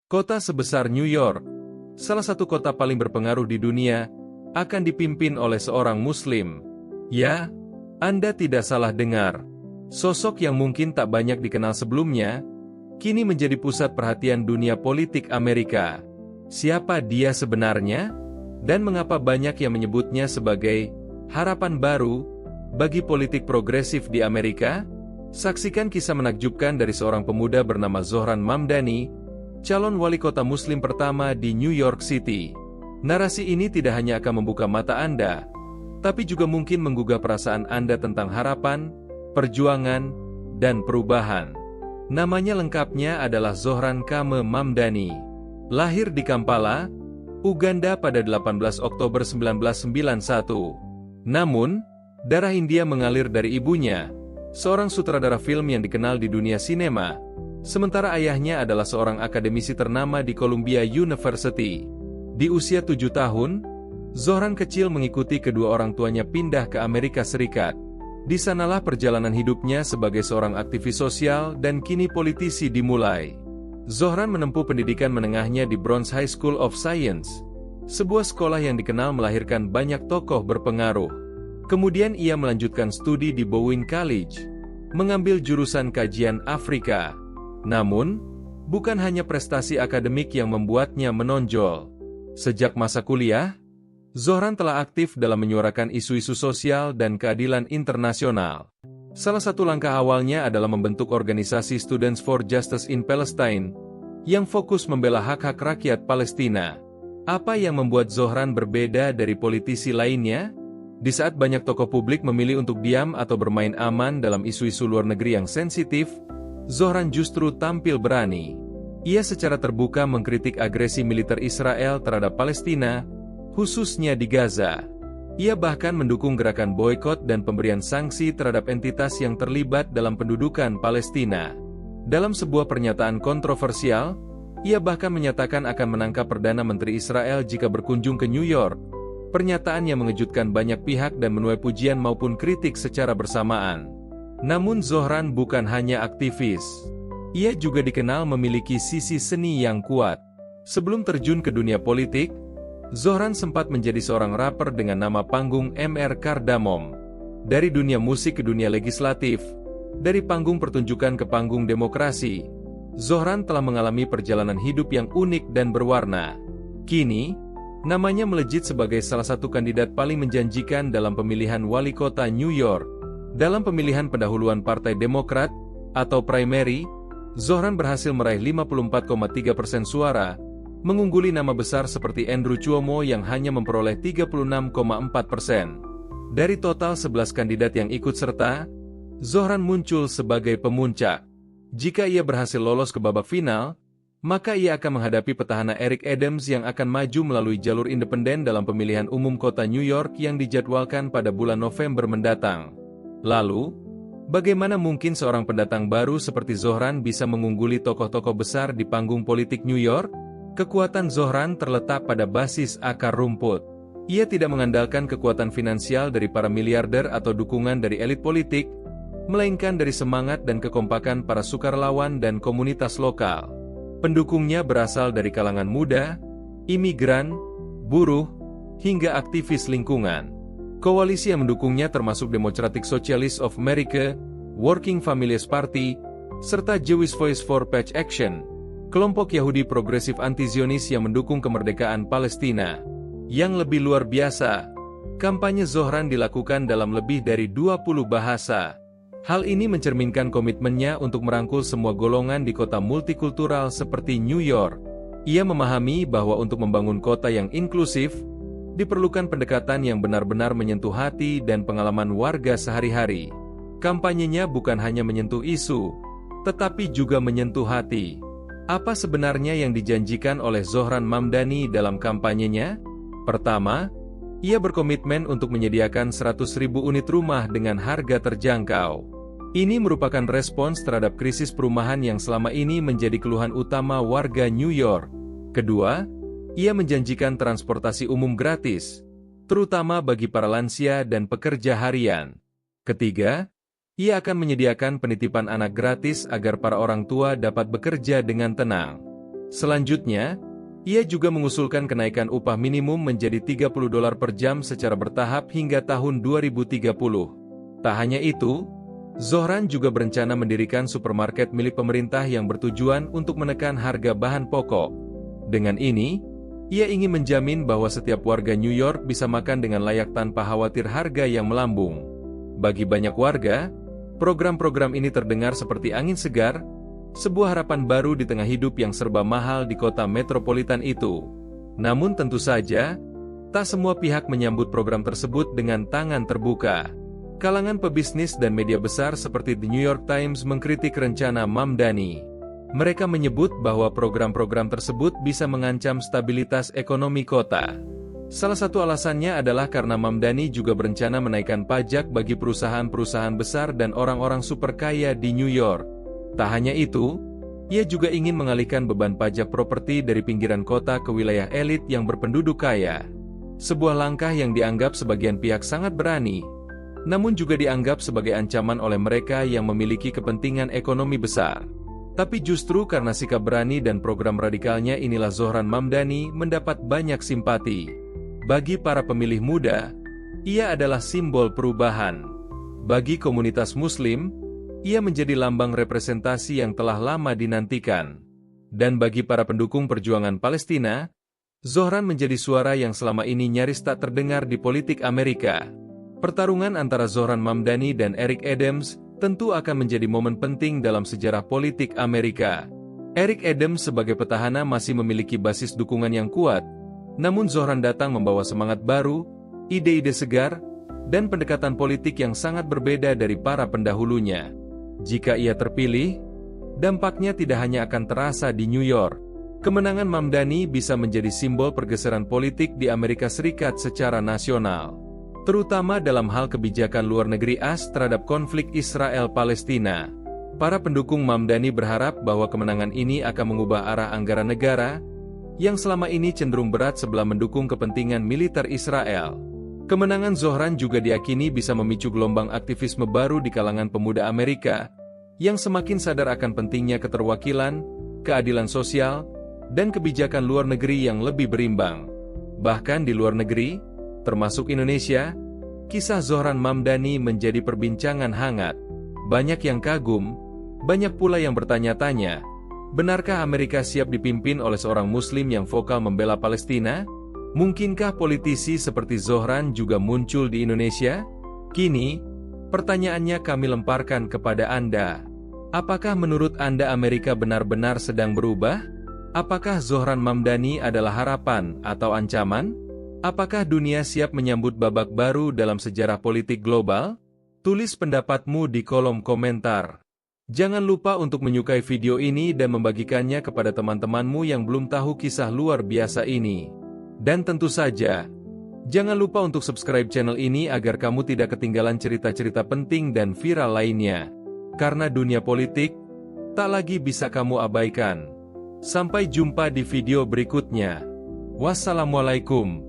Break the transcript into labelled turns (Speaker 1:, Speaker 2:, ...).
Speaker 1: Kota sebesar New York, salah satu kota paling berpengaruh di dunia, akan dipimpin oleh seorang Muslim. Ya, Anda tidak salah dengar. Sosok yang mungkin tak banyak dikenal sebelumnya, kini menjadi pusat perhatian dunia politik Amerika. Siapa dia sebenarnya? Dan mengapa banyak yang menyebutnya sebagai harapan baru bagi politik progresif di Amerika? Saksikan kisah menakjubkan dari seorang pemuda bernama Zohran Mamdani, calon wali kota Muslim pertama di New York City. Narasi ini tidak hanya akan membuka mata Anda, tapi juga mungkin menggugah perasaan Anda tentang harapan, perjuangan, dan perubahan. Namanya lengkapnya adalah Zohran Kame Mamdani. Lahir di Kampala, Uganda pada 18 Oktober 1991. Namun, darah India mengalir dari ibunya, seorang sutradara film yang dikenal di dunia sinema, sementara ayahnya adalah seorang akademisi ternama di Columbia University. Di usia 7 tahun, Zohran kecil mengikuti kedua orang tuanya pindah ke Amerika Serikat. Di sanalah perjalanan hidupnya sebagai seorang aktivis sosial dan kini politisi dimulai. Zohran menempuh pendidikan menengahnya di Bronx High School of Science, sebuah sekolah yang dikenal melahirkan banyak tokoh berpengaruh. Kemudian ia melanjutkan studi di Bowen College, mengambil jurusan kajian Afrika. Namun, bukan hanya prestasi akademik yang membuatnya menonjol. Sejak masa kuliah, Zohran telah aktif dalam menyuarakan isu-isu sosial dan keadilan internasional. Salah satu langkah awalnya adalah membentuk organisasi Students for Justice in Palestine, yang fokus membela hak-hak rakyat Palestina. Apa yang membuat Zohran berbeda dari politisi lainnya? Di saat banyak tokoh publik memilih untuk diam atau bermain aman dalam isu-isu luar negeri yang sensitif, Zohran justru tampil berani. Ia secara terbuka mengkritik agresi militer Israel terhadap Palestina, khususnya di Gaza. Ia bahkan mendukung gerakan boikot dan pemberian sanksi terhadap entitas yang terlibat dalam pendudukan Palestina. Dalam sebuah pernyataan kontroversial, ia bahkan menyatakan akan menangkap Perdana Menteri Israel jika berkunjung ke New York. Pernyataan yang mengejutkan banyak pihak dan menuai pujian maupun kritik secara bersamaan. Namun Zohran bukan hanya aktivis. Ia juga dikenal memiliki sisi seni yang kuat. Sebelum terjun ke dunia politik, Zohran sempat menjadi seorang rapper dengan nama panggung MR Cardamom. Dari dunia musik ke dunia legislatif, dari panggung pertunjukan ke panggung demokrasi, Zohran telah mengalami perjalanan hidup yang unik dan berwarna. Kini, namanya melejit sebagai salah satu kandidat paling menjanjikan dalam pemilihan wali kota New York. Dalam pemilihan pendahuluan Partai Demokrat, atau primary, Zohran berhasil meraih 54,3% suara, mengungguli nama besar seperti Andrew Cuomo yang hanya memperoleh 36,4%. Dari total 11 kandidat yang ikut serta, Zohran muncul sebagai pemuncak. Jika ia berhasil lolos ke babak final, maka ia akan menghadapi petahana Eric Adams yang akan maju melalui jalur independen dalam pemilihan umum kota New York yang dijadwalkan pada bulan November mendatang. Lalu, bagaimana mungkin seorang pendatang baru seperti Zohran bisa mengungguli tokoh-tokoh besar di panggung politik New York? Kekuatan Zohran terletak pada basis akar rumput. Ia tidak mengandalkan kekuatan finansial dari para miliarder atau dukungan dari elit politik, melainkan dari semangat dan kekompakan para sukarelawan dan komunitas lokal. Pendukungnya berasal dari kalangan muda, imigran, buruh, hingga aktivis lingkungan. Koalisi yang mendukungnya termasuk Democratic Socialists of America, Working Families Party, serta Jewish Voice for Peace Action, kelompok Yahudi progresif anti-Zionis yang mendukung kemerdekaan Palestina. Yang lebih luar biasa, kampanye Zohran dilakukan dalam lebih dari 20 bahasa. Hal ini mencerminkan komitmennya untuk merangkul semua golongan di kota multikultural seperti New York. Ia memahami bahwa untuk membangun kota yang inklusif, diperlukan pendekatan yang benar-benar menyentuh hati dan pengalaman warga sehari-hari. Kampanyenya bukan hanya menyentuh isu, tetapi juga menyentuh hati. Apa sebenarnya yang dijanjikan oleh Zohran Mamdani dalam kampanyenya? Pertama, ia berkomitmen untuk menyediakan 100.000 unit rumah dengan harga terjangkau. Ini merupakan respons terhadap krisis perumahan yang selama ini menjadi keluhan utama warga New York. Kedua, ia menjanjikan transportasi umum gratis, terutama bagi para lansia dan pekerja harian. Ketiga, ia akan menyediakan penitipan anak gratis agar para orang tua dapat bekerja dengan tenang. Selanjutnya, ia juga mengusulkan kenaikan upah minimum menjadi $30 per jam secara bertahap hingga tahun 2030. Tak hanya itu, Zohran juga berencana mendirikan supermarket milik pemerintah yang bertujuan untuk menekan harga bahan pokok. Dengan ini, ia ingin menjamin bahwa setiap warga New York bisa makan dengan layak tanpa khawatir harga yang melambung. Bagi banyak warga, program-program ini terdengar seperti angin segar, sebuah harapan baru di tengah hidup yang serba mahal di kota metropolitan itu. Namun tentu saja, tak semua pihak menyambut program tersebut dengan tangan terbuka. Kalangan pebisnis dan media besar seperti The New York Times mengkritik rencana Mamdani. Mereka menyebut bahwa program-program tersebut bisa mengancam stabilitas ekonomi kota. Salah satu alasannya adalah karena Mamdani juga berencana menaikkan pajak bagi perusahaan-perusahaan besar dan orang-orang super kaya di New York. Tak hanya itu, ia juga ingin mengalihkan beban pajak properti dari pinggiran kota ke wilayah elit yang berpenduduk kaya. Sebuah langkah yang dianggap sebagian pihak sangat berani, namun juga dianggap sebagai ancaman oleh mereka yang memiliki kepentingan ekonomi besar. Tapi justru karena sikap berani dan program radikalnya inilah Zohran Mamdani mendapat banyak simpati. Bagi para pemilih muda, ia adalah simbol perubahan. Bagi komunitas Muslim, ia menjadi lambang representasi yang telah lama dinantikan. Dan bagi para pendukung perjuangan Palestina, Zohran menjadi suara yang selama ini nyaris tak terdengar di politik Amerika. Pertarungan antara Zohran Mamdani dan Eric Adams tentu akan menjadi momen penting dalam sejarah politik Amerika. Eric Adams sebagai petahana masih memiliki basis dukungan yang kuat, namun Zohran datang membawa semangat baru, ide-ide segar, dan pendekatan politik yang sangat berbeda dari para pendahulunya. Jika ia terpilih, dampaknya tidak hanya akan terasa di New York. Kemenangan Mamdani bisa menjadi simbol pergeseran politik di Amerika Serikat secara nasional, terutama dalam hal kebijakan luar negeri AS terhadap konflik Israel-Palestina. Para pendukung Mamdani berharap bahwa kemenangan ini akan mengubah arah anggaran negara, yang selama ini cenderung berat sebelah mendukung kepentingan militer Israel. Kemenangan Zohran juga diyakini bisa memicu gelombang aktivisme baru di kalangan pemuda Amerika, yang semakin sadar akan pentingnya keterwakilan, keadilan sosial, dan kebijakan luar negeri yang lebih berimbang. Bahkan di luar negeri, termasuk Indonesia, kisah Zohran Mamdani menjadi perbincangan hangat. Banyak yang kagum, banyak pula yang bertanya-tanya, benarkah Amerika siap dipimpin oleh seorang Muslim yang vokal membela Palestina? Mungkinkah politisi seperti Zohran juga muncul di Indonesia? Kini, pertanyaannya kami lemparkan kepada Anda. Apakah menurut Anda Amerika benar-benar sedang berubah? Apakah Zohran Mamdani adalah harapan atau ancaman? Apakah dunia siap menyambut babak baru dalam sejarah politik global? Tulis pendapatmu di kolom komentar. Jangan lupa untuk menyukai video ini dan membagikannya kepada teman-temanmu yang belum tahu kisah luar biasa ini. Dan tentu saja, jangan lupa untuk subscribe channel ini agar kamu tidak ketinggalan cerita-cerita penting dan viral lainnya. Karena dunia politik, tak lagi bisa kamu abaikan. Sampai jumpa di video berikutnya. Wassalamualaikum.